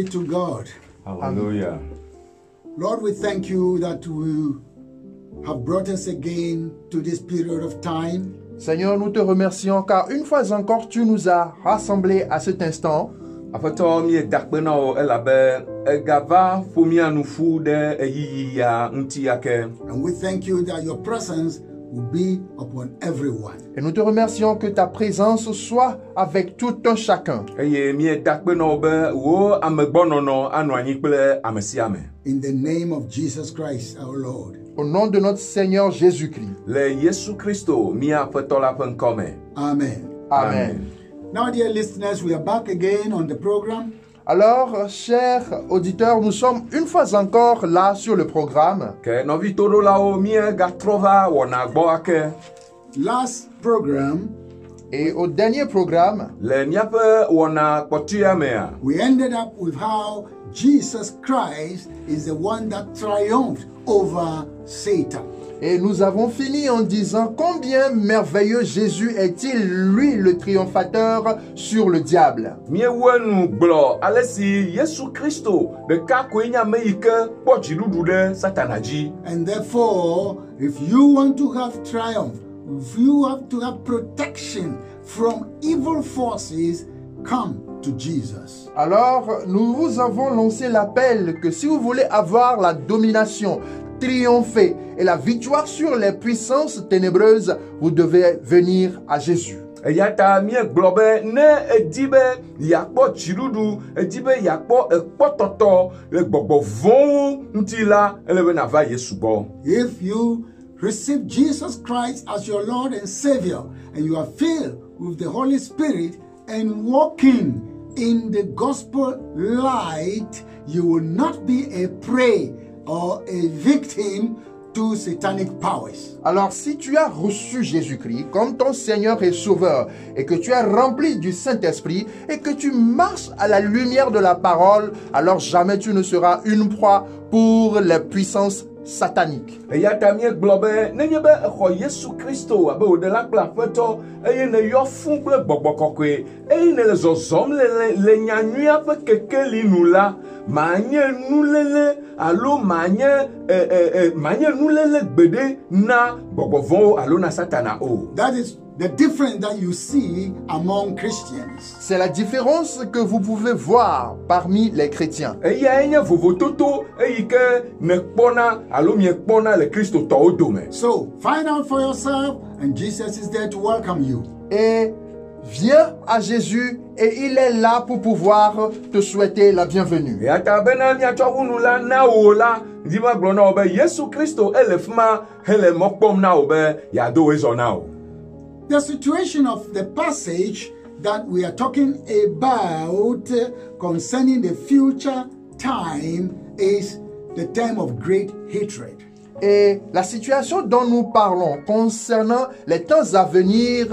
be to God. Hallelujah. Lord, we thank you that you have brought us again to this period of time. Seigneur, nous te remercions car une fois encore, tu nous as rassemblés à cet instant. Aƒetɔ mi dakpe na wo elabe egava ƒomia nufu ɖe eyiyi ya ŋuti ake. And we thank you that your presence will be upon everyone. Et nous te remercions que ta présence soit avec tout un chacun. Eye mi dakpe na wo be wo amegbɔnɔnɔ anɔ anyi kple ame sia ame. In the name of Jesus Christ, our Lord. Au nom de notre Seigneur Jésus-Christ. Le Yesu Kristo mia Aƒetɔ la ƒe ŋkɔ me. Amen. Amen. Now, dear listeners, we are back again on the program. Alors, chers auditeurs, nous sommes une fois encore là sur le programme. Ke nɔvi toɖolawo mi gatrɔ va wɔna gbɔ ake. Last program, Et au dernier programme, Le miaƒe wɔna kpɔtɔea mea, we ended up with how Jesus Christ is the one that triumphed over Satan. et nous avons fini en disant combien merveilleux Jésus est-il, lui le triomphateur sur le diable. míewɔe nu gblɔ ale si Yesu Kristo ɖeka koe nye ame yi ke kpɔ dziɖuɖu ɖe Satana dzi. And therefore, if you want to have triumph, if you have to have protection from evil forces, come to Jesus. Alors, nous vous avons lancé l'appel que si vous voulez avoir la domination, triompher et la victoire sur les puissances ténébreuses, vous devez venir à Jésus. Eya ta míegblɔ be ne edi be yeakpɔ dziɖuɖu, edi be yeakpɔ ekpɔtɔtɔ le gbɔgbɔ vɔ̃wo ŋuti la, ele be nava Yesu gbɔ. If you receive Jesus Christ as your Lord and Savior, and you are filled with the Holy Spirit and walking in the gospel light, you will not be a prey or a victim to satanic powers. Alors, si tu as reçu Jésus-Christ comme ton Seigneur et Sauveur, et que tu es rempli du Saint-Esprit, et que tu marches à la lumière de la parole, alors jamais tu ne seras une proie pour les puissances sataniques. Eya ta míegblɔ be nenye be exɔ Yesu Kristo abe woɖela kple aƒetɔ eye ne yɔ fũu kple gbɔgbɔ kɔkɔe eye ne le zɔzɔm le nyanyuia ƒe kekeli nu la, manye nulele alo manye nulele gbeɖe na gbɔgbɔ vɔ̃wo alo na Satana o. That is the difference that you see among Christians. C'est la différence que vous pouvez voir parmi les chrétiens. Eyae nye vovototo eyi ke ne kpɔna alo miekpɔna le kristotɔwo dome. So, find out for yourself, and Jesus is there to welcome you. Et viens à Jésus et il est là pour pouvoir te souhaiter la bienvenue. Eya ta bena miatsɔ wunu la na wo la, di ma gblɔ na wo be Yesu Kristo ele fi ma hele mɔ kpɔm na wo be yeado wo zɔ na wo. The situation of the passage that we are talking about concerning the future time is the time of great hatred. Et la situation dont nous parlons concernant les temps à venir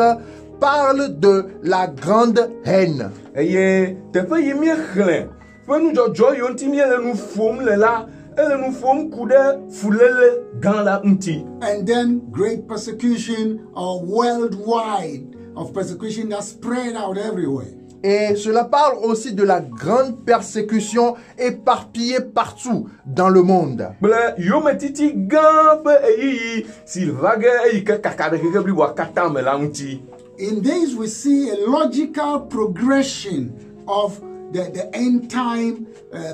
parle de la grande haine. Eye teƒe yi miexlẽ ƒe nudzɔdzɔ yiwo ŋuti miele nu ƒom le la, ele nu ƒom ku ɖe fulele gã la ŋuti. And then great persecution worldwide, of persecution that spread out everywhere. Et cela parle aussi de la grande persécution éparpillée partout dans le monde. Kple yometiti gã ƒe eyiyi si va ge eyi ke kaka ɖe xexe bliboa katã me la ŋuti. In this, we see a logical progression of the end time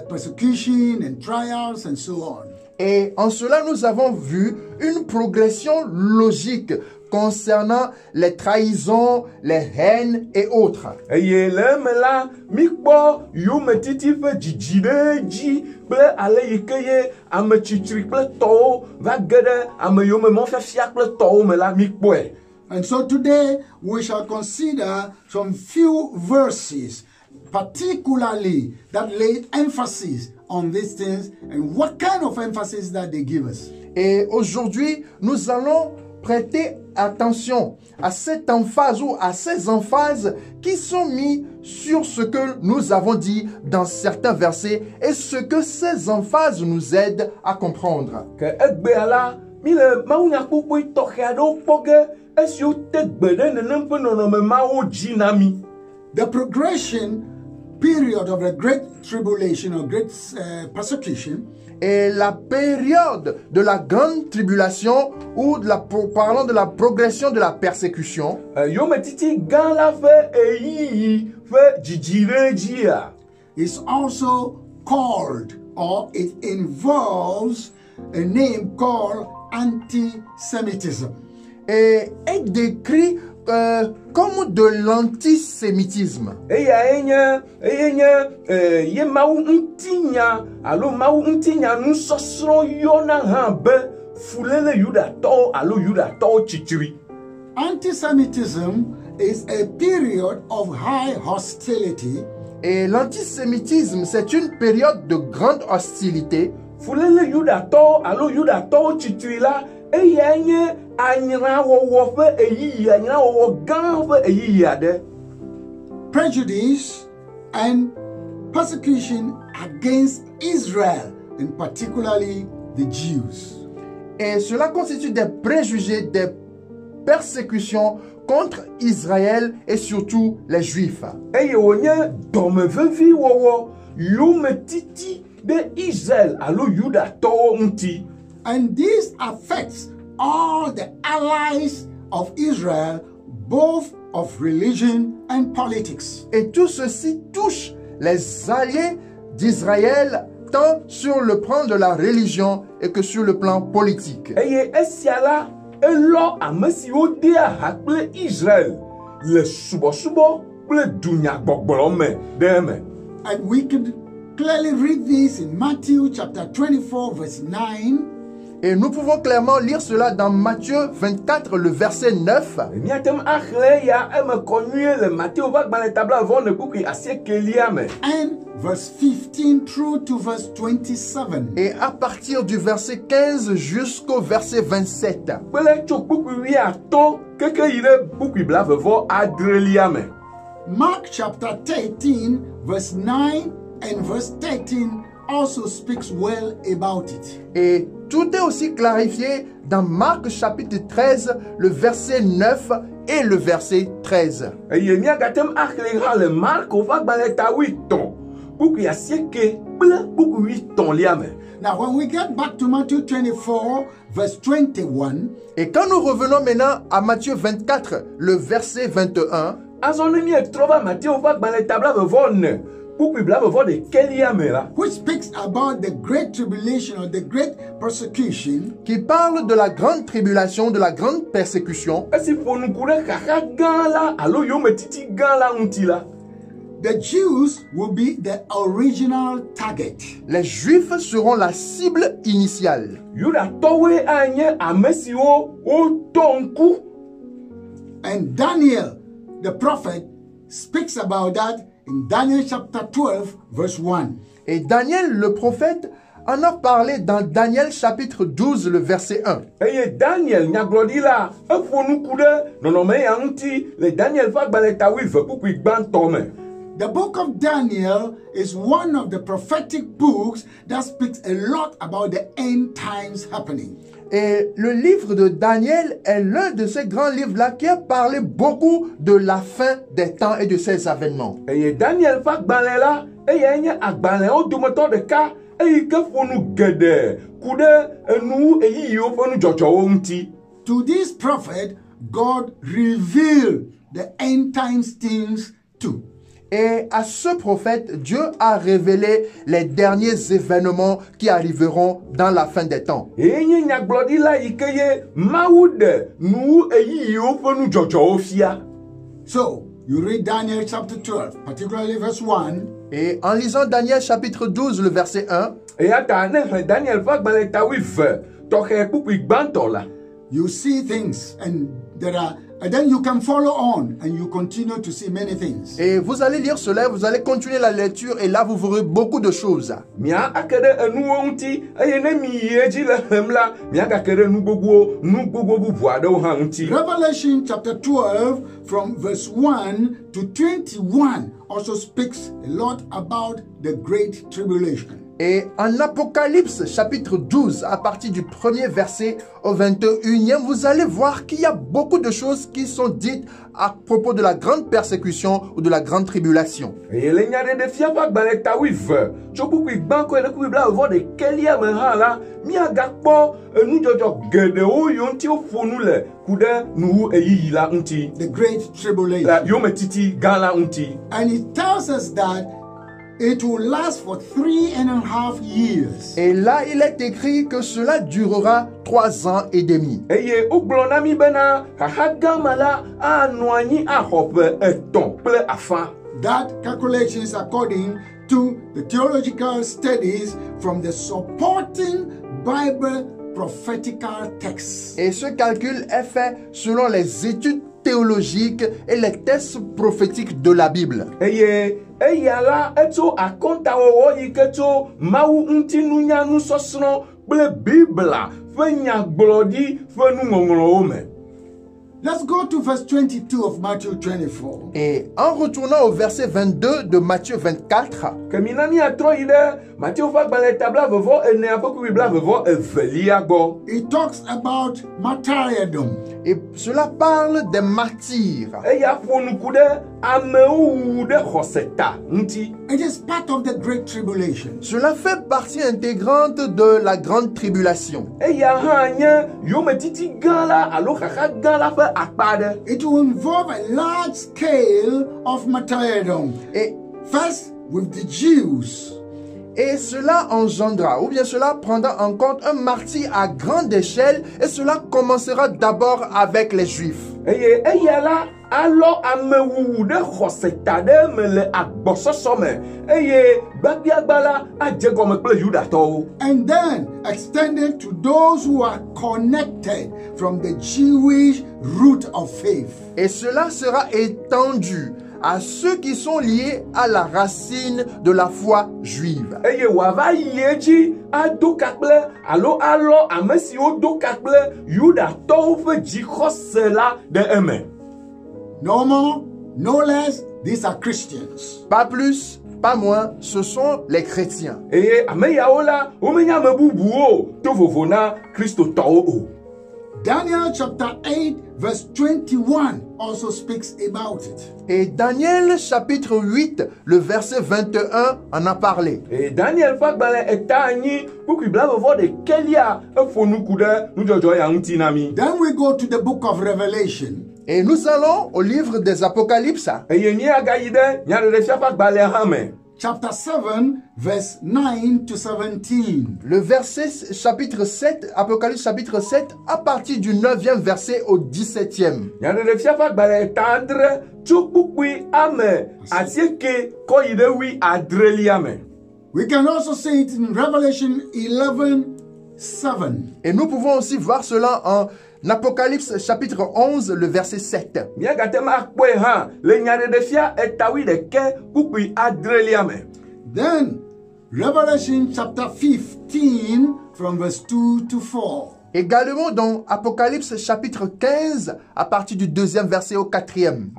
persecution and trials and so on. Et en cela, nous avons vu une progression logique concernant les trahisons, les haines et autres. Eye le eme la, mikpɔ yometiti ƒe dzidzi ɖe dzi kple ale yi ke ye ame tsitsi kple tɔwo va ge ɖe ame yomemɔ fiafia kple tɔwo me la, mikpɔe. And so today we shall consider some few verses, particularly that lay emphasis on these things and what kind of emphasis that they give us. Et aujourd'hui, nous allons prêter attention à cette emphase ou à ces emphases qui sont mis sur ce que nous avons dit dans certains versets et ce que ces emphases nous aident à comprendre. Ke egbea la, mi le mawunya kpukpui tɔxɛ aɖewo kpɔ ge esiwo te gbe ɖe nenem ƒe nɔnɔme mawo dzi na mi. The progression period of the great tribulation or great persecution, Et la période de la grande tribulation ou parlant de la progression de la persécution, Yome titi gan la fe eyiyi fe jijirejia. is also called, or it involves a name called anti-Semitism. est décrit comme de l'antisémitisme. Ye mawu ntinya alo mawu ntinya nu sosro yona hambe fulele yudato alo yudato chichiri. Anti-Semitism is a period of high hostility Et l'antisémitisme, c'est une période de grande hostilité Fulele yudato alo yudato chichiri la eyenye anyira wo fe eyiyi anyira wo gan fe eyiyi ade. prejudice and persecution against Israel, and particularly the Jews. et cela constitue des préjugés, des persécutions contre Israël et surtout les Juifs. Eye wonye domevevi wowo yume titi de Israel alo yudato nti. And this affects all the allies of Israel, both of religion and politics. Et tout ceci touche les alliés d'Israël tant sur le plan de la religion et que sur le plan politique. Eye esiala elo amesi ode ahakple Israel le subo ple dunya gbogboro me deme. And we could clearly read this in Matthew chapter 24, verse 9. Et nous pouvons clairement lire cela dans Matthieu 24, le verset 9. Miatem akhle ya eme konue le Matthieu va gban le tabla von ne buki asie kelia me. And verse 15 through to verse 27. Et à partir du verset 15 jusqu'au verset 27. Pele chok buki wi ato keke yire buki blave vo adrelia me. Mark chapter 13, verse 9 and verse 13 also speaks well about it. Et tout est aussi clarifié dans Marc chapitre 13, le verset 9 et le verset 13. Eye miagatem akhle ha le Marko va gban le ta 8 ton. Buki asie ke ple buki 8 ton lia me. Now, when we get back to Matthew 24, verse 21, Et quand nous revenons maintenant à Matthieu 24, le verset 21, Azone mi trova Matthieu va gban le tabla von buki blave vo de kelia me la. which speaks about the great tribulation or the great persecution, qui parle de la grande tribulation, de la grande persécution, Esi fonu kure kaka gan la alo yome titi gan la unti la. the Jews will be the original target. les Juifs seront la cible initiale. Yuda towe anye amesi o tonku. And Daniel, the prophet, speaks about that in Daniel chapter 12, verse 1. Et Daniel, le prophète, en a parlé dans Daniel chapitre 12, le verset 1. Eye Daniel nyaglodi la e fonu kure nonome ya unti le Daniel va gban le ta wi ve buku gban tome. The book of Daniel is one of the prophetic books that speaks a lot about the end times happening. Et le livre de Daniel est l'un de ces grands livres-là qui a parlé beaucoup de la fin des temps et de ses avènements. Eye Daniel va gban le la eye nye agban o dumoto de ka eye ke fonu gede kude enu eyi yo fonu jojo unti. To this prophet, God revealed the end times things too. Et à ce prophète, Dieu a révélé les derniers événements qui arriveront dans la fin des temps. Enye nyaglodi la ikeye mawude nu eyi yo fonu jojo ofia. So, you read Daniel chapter 12, particularly verse 1. Et en lisant Daniel chapitre 12, le verset 1, Et ata ne Daniel va gban le ta wi ve toke buku gban to la. You see things, and then you can follow on, and you continue to see many things. et vous allez lire cela, vous allez continuer la lecture et là vous verrez beaucoup de choses. Mia akede enu unti eye ne mi yeji le hemla mia kakede nu gbogbo bubu ade o ha unti. Revelation chapter 12, from verse 1 to 21, also speaks a lot about the great tribulation. Et en Apocalypse chapitre 12, à partir du 1er verset au 21e, vous allez voir qu'il y a beaucoup de choses qui sont dites à propos de la grande persécution ou de la grande tribulation. Et les nya de fia pas balé ta wi ve. Choku ku gban ko le ku bla vo de kelia me ha la. Mi aga po nu jojo gede o yonti o fonu le kude nu eyi la unti. The Great Tribulation. La yo metiti gala unti. And it tells us that it will last for 3.5 years. Et là, il est écrit que cela durera 3 ans et demi. Eye o glona mi bena ha gamala a noanyi a hope eton ple afa. That calculation is according to the theological studies from the supporting Bible prophetical texts. Et ce calcul est fait selon les études théologiques et les textes prophétiques de la Bible. Eye eyala eto akonta wo yiketo mawu unti nunya nu sosno ple bibla fe nya glodi fe nu ngongolo ome. Let's go to verse 22 of Matthew 24. Et en retournant au verset 22 de Matthieu 24, Keminani atro ide Matthieu fa gbale tabla vovo ene apoku bibla vovo evelia go. It talks about martyrdom. et cela parle des martyrs. Eya fonu kude ameu de hoseta nti. It is part of the Great Tribulation. Cela fait partie intégrante de la grande tribulation. Eya hanye yo metiti gala alo kaka gala fe akpade. It will involve a large scale of martyrdom. Et First, with the Jews. Et cela engendra, ou bien cela prendra en compte un martyr à grande échelle, et cela commencera d'abord avec les Juifs. Eye la alo ameu de hoseta de mele agbososome. Eye babiagbala ajegome ple Yudato. And then extended to those who are connected from the Jewish root of faith. Et cela sera étendu à ceux qui sont liés à la racine de la foi juive. Eye wava yeji adokakple alo amesi odokakple Yudato fe jikosela de eme. No more, no less, these are Christians. Pas plus, pas moins, ce sont les chrétiens. Eye ameyaola omenya mebubuo to vovona Kristo to. Daniel chapter 8 verse 21 also speaks about it. Et Daniel chapitre 8, le verset 21 en a parlé. Et Daniel fakbale etani bukibla vovo de kelia efonu kude nujojo ya ntinami. Then we go to the book of Revelation. Et nous allons au livre des Apocalypses. Eye ni agayide nyare de fakbale hame. Chapter 7 verse 9 to 17. Le verset chapitre 7, Apocalypse chapitre 7, à partir du 9e verset au 17e. Nyare de fakbale tandre chukbukwi ame asieke koyide wi adreliame. We can also see it in Revelation 11:7. Et nous pouvons aussi voir cela en Apocalypse chapitre 11, le verset 7. Then, Revelation chapter 15 from verse 2 to 4. Également dans Apocalypse chapitre 15, à partir du 2e verset au 4e.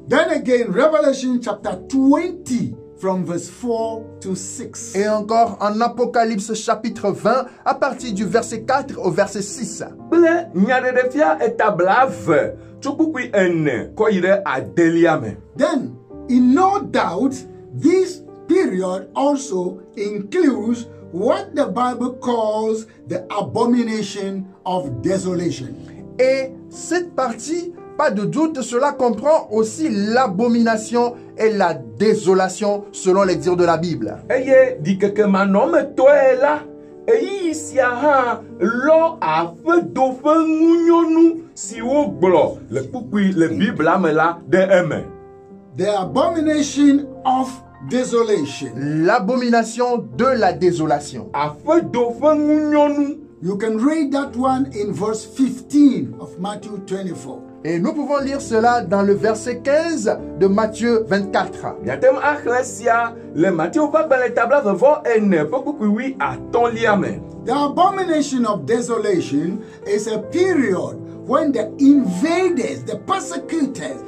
Then again, Revelation chapter 20 from verse 4 to 6. Et encore en Apocalypse chapitre 20, à partir du verset 4 au verset 6. Then, in no doubt, this period also includes what the Bible calls the abomination of desolation. Et cette partie, pas de doute, cela comprend aussi l'abomination et la désolation selon les dires de la Bible. The abomination of desolation. L'abomination de la désolation. You can read that one in verse 15 of Matthew 24. Et nous pouvons lire cela dans le verset 15 de Matthieu 24. The abomination of desolation is a period when the invaders, the persecutors,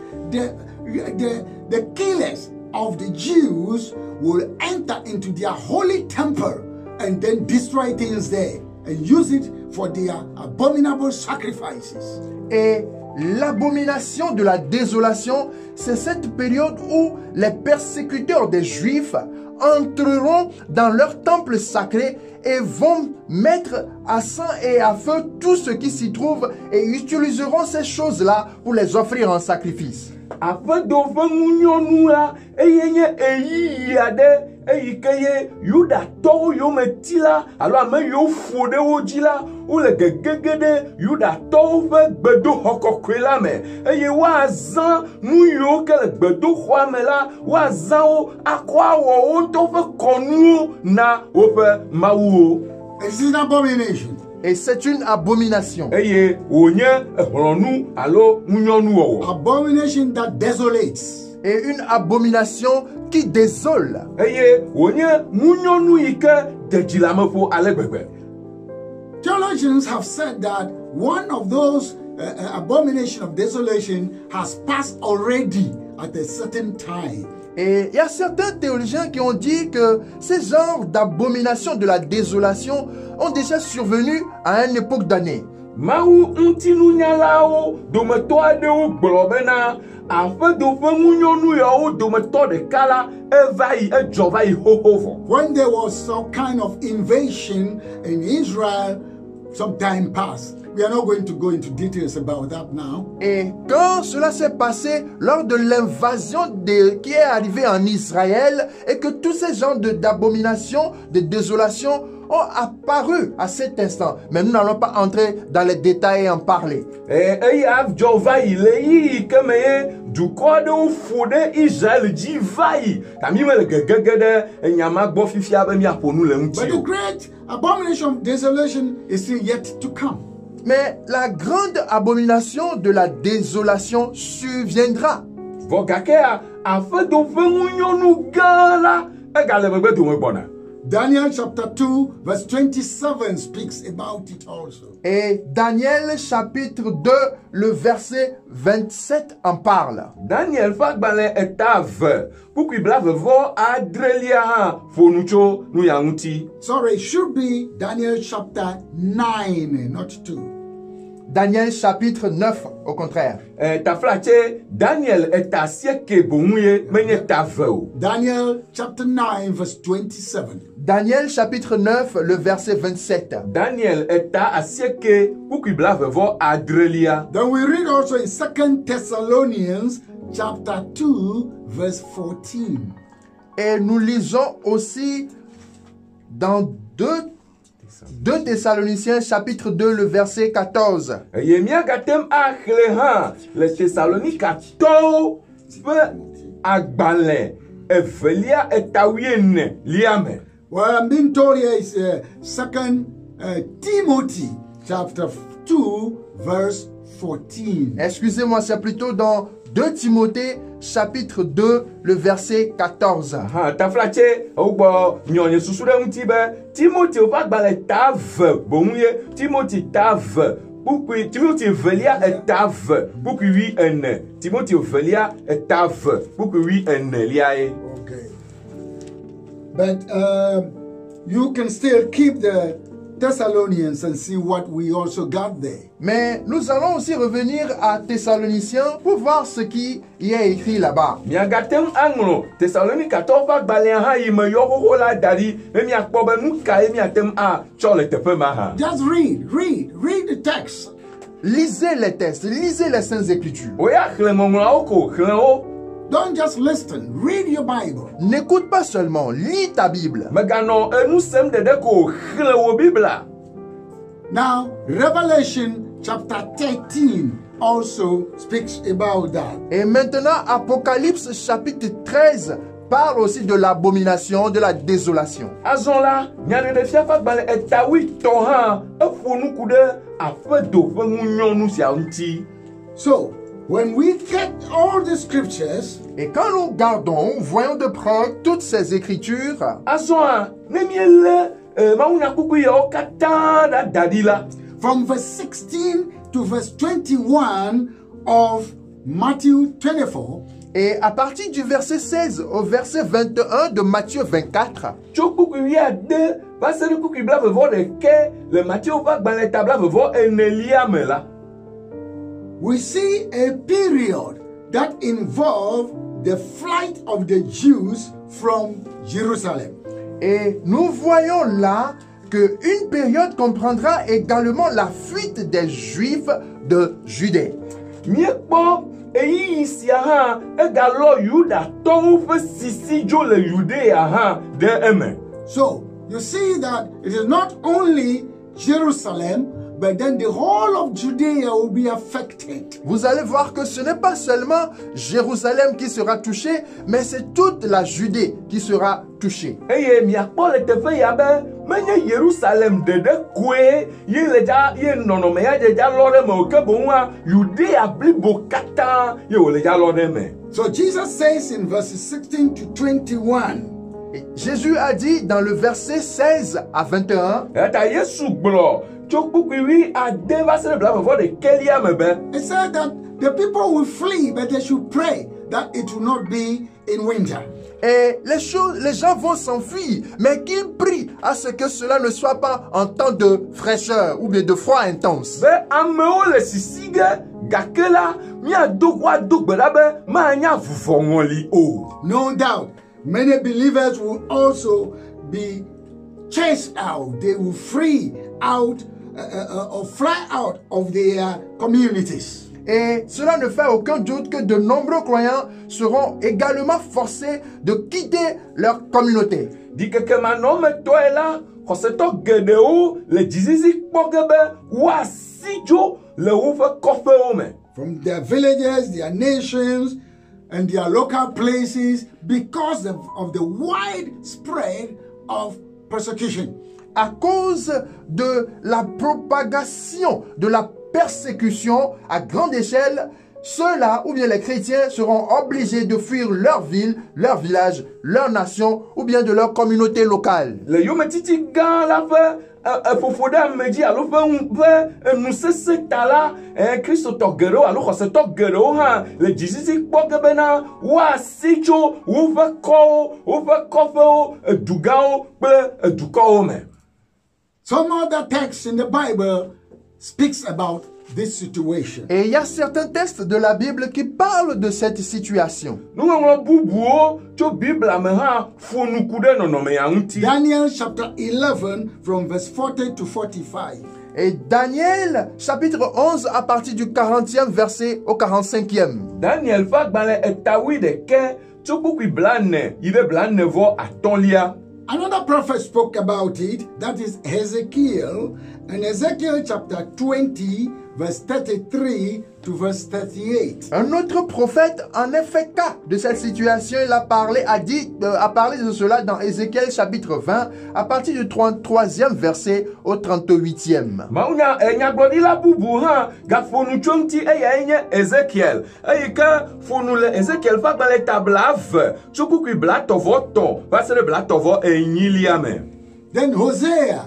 the killers of the Jews will enter into their holy temple and then destroy things there and use it for their abominable sacrifices. Et l'abomination de la désolation, c'est cette période où les persécuteurs des Juifs entreront dans leur temple sacré et vont mettre à sang et à feu tout ce qui s'y trouve et utiliseront ces choses-là pour les offrir en sacrifice. Eyikeye Yuda to yo metila alors ame yo fode wo djila ou le gegegede Yuda to ve gbedo hokokwe la me eye wa zan nu yo ke le gbedo khwa me la wa zan o akwa wo to fe konu na o fe mawu. It's an abomination. Et c'est une abomination. Eye onye ehronu alo munyonu wo. Abomination that desolates. Et une abomination qui désole. Theologians have said that one of those abomination of desolation has passed already at a certain time. Et il y a certains théologiens qui ont dit que ces genres d'abomination de la désolation ont déjà survenu à une époque d'année. Maou untinu nyalao dometo adewo gblobena afa do fe munyonu yo dometo de kala evai ejovai hohovo. When there was some kind of invasion in Israel some time past. We are not going to go into details about that now. Et quand cela s'est passé lors de l'invasion qui est arrivée en Israël et que tous ces genres d'abomination, de désolation ont apparu à cet instant. Mais nous n'allons pas entrer dans les détails et en parler. But the great abomination of desolation is still yet to come. Mais la grande abomination de la désolation surviendra. Daniel chapter 2 verse 27 speaks about it also. Et Daniel chapitre 2 le verset 27 en parle. Daniel fagbale etave pourquoi blave vo adrelia fonucho nu yanguti. Sorry, it should be Daniel chapter 9, not 2. Daniel chapitre 9 au contraire. Taflache Daniel est asieke bonye menye taveo. Daniel chapter 9 verse 27. Daniel chapitre 9 le verset 27. Daniel est asieke pourquoi blave vo adrelia. Then we read also in 2 Thessalonians chapter 2 verse 14. Et nous lisons aussi dans 2 Thessaloniciens chapitre 2 le verset 14. Yemia gatem aklehan le Thessalonique to fe agbale evelia etawiene liame. What I'm being told here is 2 Timothy chapter 2 verse 14. Excusez-moi, c'est plutôt dans 2 Timothée chapitre 2 le verset 14. Taflache ogbo nyonye susure mtibe Timothy ofagbale tave bonye Timothy tave pourquoi Timothy velia etave pourquoi oui ene Timothy velia etave pourquoi oui ene liae. Okay. But you can still keep the Thessalonians and see what we also got there. Mais nous allons aussi revenir à Thessaloniciens pour voir ce qui y est écrit là-bas. Miagatem anglo Thessalonique 14 gbale ha yime yoho la dari me miakpo be nu ka miatem a chole tepe ma ha. Just read the text. Lisez les textes, lisez les Saintes Écritures. Oya khlemongla oko khleo. Don't just listen, read your Bible. N'écoute pas seulement, lis ta Bible. Megano enu sem de ko khlewo Bibla. Now, Revelation chapter 13 also speaks about that. Et maintenant, Apocalypse chapitre 13 parle aussi de l'abomination, de la désolation. Azonla, nyane de fiafa gbale etawi toha efonu kude afedo fe ngunyonu sia nti. So, when we get all the scriptures, et quand nous gardons, voyons de près toutes ces écritures, azonla, nemiele maunya kuku yo kata da dadila. From verse 16 to verse 21 of Matthew 24, Et à partir du verset 16 au verset 21 de Matthieu 24, tso kuku wi ade va se ɖe kuku blavevɔ ɖeke le Matthieu ƒe agbalẽ ta blavevɔ enelia me la. we see a period that involved the flight of the Jews from Jerusalem. et nous voyons là qu'une période comprendra également la fuite des Juifs de Judée. Miekpɔ eyiyi sia hã egalɔ Yudatɔwo ƒe sisi dzo le Yudea hã ɖe eme. So you see that it is not only Jerusalem, but then the whole of Judea will be affected. Vous allez voir que ce n'est pas seulement Jérusalem qui sera touchée, mais c'est toute la Judée qui sera touchée. Eye miakpɔ le teƒe ya be menye Yerusalem ɖeɖe koe ye le dza ye nɔnɔme ya dza lɔ ɖe me o, ke boŋua Yudea blibo katã ye wòle dza lɔ ɖe me. So Jesus says in verses 16 to 21, Et Jésus a dit dans le verset 16 à 21, Eta Yesu gblɔ tso kpukpui wi ade va se ɖe blavevɔ ɖekelia me be it said that the people will flee, but they should pray that it will not be in winter. et les gens vont s'enfuir, mais qu'ils prient à ce que cela ne soit pas en temps de fraîcheur ou bien de froid intense. be amewo le sisi ge gake la miado woado gbe ɖa be manya vuvɔŋɔli o. No doubt, many believers will also be chased out. They will flee out or fly out of their communities. Et cela ne fait aucun doute que de nombreux croyants seront également forcés de quitter leur communauté. Di keke manɔmetɔe la xɔsetɔ geɖewo le dzizizi kpɔ ge be woasi dzo le woƒe kɔƒewo me. From their villages, their nations, and their local places because of the wide spread of persecution. À cause de la propagation de la persécution à grande échelle, ceux-là, ou bien les chrétiens, seront obligés de fuir leur ville, leur village, leur nation, ou bien de leur communauté locale. Le yometiti gã la ƒe ƒoƒo ɖe ame dzi alo ƒe nusese ta la kristotɔ geɖewo alo xɔsetɔ geɖewo hã le dzizizi kpɔ ge bena woasi tso woƒe kɔwo, woƒe kɔƒewo, edugãwo kple edukɔwo me. Some other texts in the Bible speaks about this situation. Et il y a certains textes de la Bible qui parlent de cette situation. Nuŋɔŋlɔ bubuwo tso Biblia me hã ƒo nuku ɖe nɔnɔme ya ŋuti. Daniel chapter 11 from verse 40 to 45. Et Daniel, chapitre 11, à partir du 40e verset au 45e. Daniel ƒe agbalẽ etawi ɖeke tso kpukpui blane yi ɖe blanevɔ atɔ̃lia. Another prophet spoke about it, that is Ezekiel, and Ezekiel chapter 20, verse 33 to verse 38. Un autre prophète en a fait cas de cette situation. Il a parlé de cela dans Ézéchiel chapitre 20, à partir du 33e verset au 38e. Mawunya nyagblɔɖila bubu hã gafo nu tso ŋuti eyae nye Ezekiel. Eyi ke fonu le Ezekiel ƒe agbalẽ ta blave tso kpukpui blatɔvɔ-tɔ̃ va se ɖe blatɔvɔ-enyilia me. Then Hosea,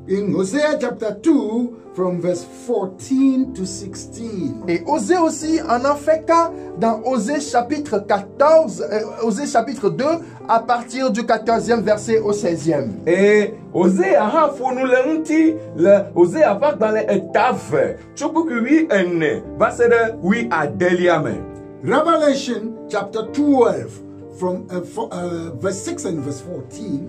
in Hosea chapter 2, from verse 14 to 16. Et Osée aussi en a fait cas dans Osée chapitre 14, Osée chapitre 2, à partir du 14e verset au 16e. Et Hosea hã fonu le ŋuti le Hosea ƒe agbalẽ etave tso kpukpui wi ene va se ɖe wi adelia me. Revelation chapter 12, from verse 6 and verse 14.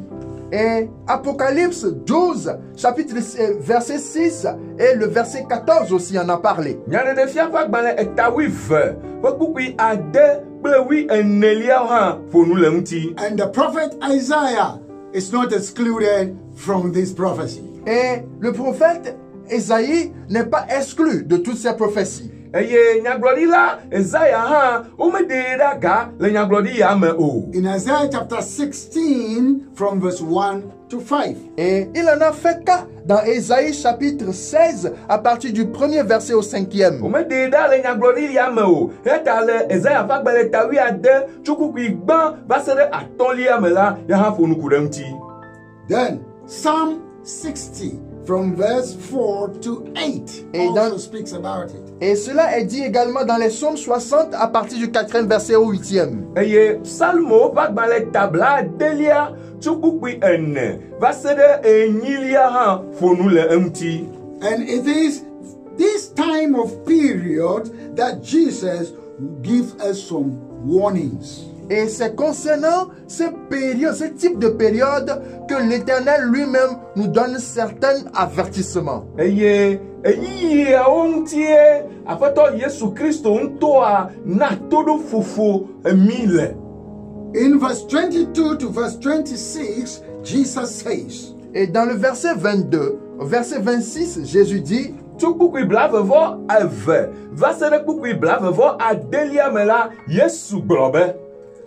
Et Apocalypse 12, chapitre verset 6 et le verset 14 aussi en a parlé. Nyaɖeɖefia ƒe agbalẽ etawi ve ƒe kpukpui ade kple wi enelia hã ƒo nu le ŋuti. And the prophet Isaiah is not excluded from this prophecy. Et le prophète Ésaïe n'est pas exclu de toutes ces prophéties. Eye nyagblɔɖila Ezaya hã womeɖee ɖe aga le nyagblɔɖi ya me o. In Isaiah chapter 16, from verse 1 to 5. Et il en a fait cas dans Ésaïe chapitre 16 à partir du premier verset au 5e. Womeɖee ɖe le nyagblɔɖi ya me o. Heta le Ezaya ƒe agbalẽ tawi ade tso kpukpui gbã va se ɖe atɔ̃lia me la ya hã ƒo nuku ɖe ŋuti. Then Psalm 60 from verse 4 to 8 Et also dans- speaks about it. Et cela est dit également dans les psaumes 60 à partir du 4e verset au 8e. eye salmo va gbalẽ tabla adelia tso kpukpui ene va se ɖe enyilia hã ƒo nu le eŋuti. And it is this time of period that Jesus gives us some warnings. Et c'est concernant ce type de période que l'Éternel lui-même nous donne certains avertissements. Eye eyiyiawo ŋutie aƒetɔ Yesu Kristo ŋutɔa na toɖo fofo mi le. In verse 22 to verse 26, Jesus says, Et dans le verset 22, au verset 26, Jésus dit, Tso kpukpui blavevɔ eve va se ɖe kpukpui blavevɔ adelia me la, Yesu gblɔ be,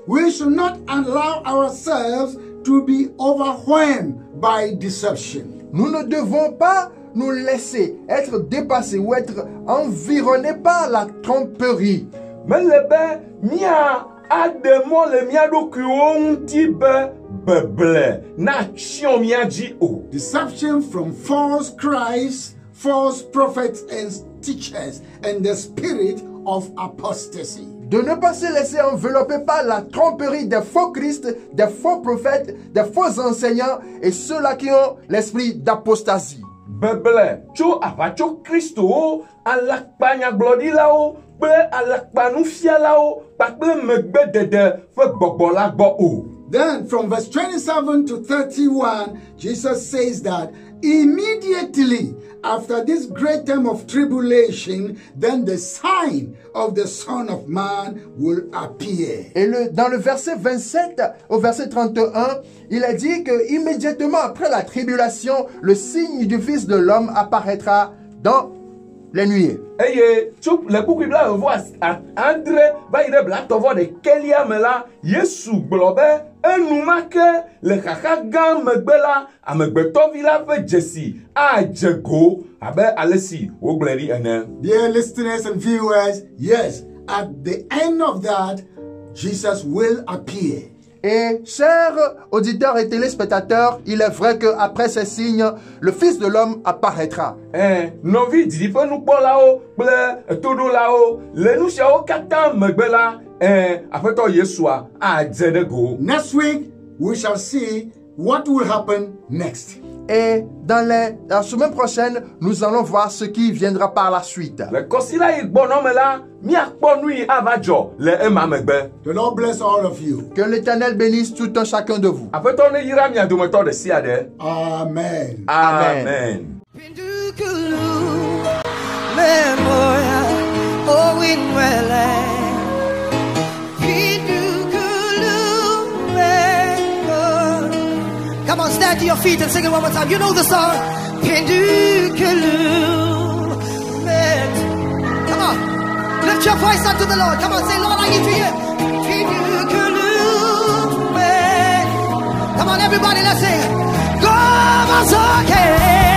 we should not allow ourselves to be overwhelmed by deception. nous ne devons pas nous laisser être dépassés ou être environnés par la tromperie. mele be mía aɖe mɔ le mía ɖokuiwo ŋuti be beble na tsyɔ mía dzi o. Deception from false Christ, false prophets and teachers, and the spirit of apostasy. De ne pas se laisser envelopper par la tromperie des faux Christ, des faux prophètes, des faux enseignants et ceux-là qui ont l'esprit d'apostasie. Beble tso aʋatso Kristowo, alakpanyagblɔɖilawo kple alakpanufialawo kpakple megbedede ƒe gbɔgbɔ la gbɔ o. Then from verse 27 to 31, Jesus says that immediately after this great time of tribulation, then the sign of the Son of Man will appear. Et dans le verset 27 au verset 31, il a dit que immédiatement après la tribulation, le signe du Fils de l'homme apparaîtra dans les nuées. Eye tso le kpukpui blavevɔ adre va yi ɖe blatɔvɔ ɖekelia me la, Yesu gblɔ be enumake le xaxa gã megbe la, amegbetɔvi la ƒe dzesi adze go abe ale si wogblɔe ɖi ene. Dear listeners and viewers, yes, at the end of that, Jesus will appear. Et chers auditeurs et téléspectateurs, il est vrai qu'après ces signes, le Fils de l'homme apparaîtra. Nɔvi didiƒe nukpɔlawo kple toɖolawo le nu siawo katã megbe la, aƒetɔ Yesua adze ɖe go. Next week, we shall see what will happen next. Et dans la semaine prochaine, nous allons voir ce qui viendra par la suite. Le kɔsila yi gbɔnɔ me la, míakpɔ nu yi ava dzɔ le ema megbe. The Lord bless all of you. Que l'Éternel bénisse tout un chacun de vous. Aƒetɔ ne yra mia dometɔ ɖe sia ɖe. Amen. Amen. Come on, stand to your feet and sing it one more time. You know the song. Come on, lift your voice unto the Lord. Come on, say, Lord, I need to hear. Come on, everybody, let's sing. Come on, okay.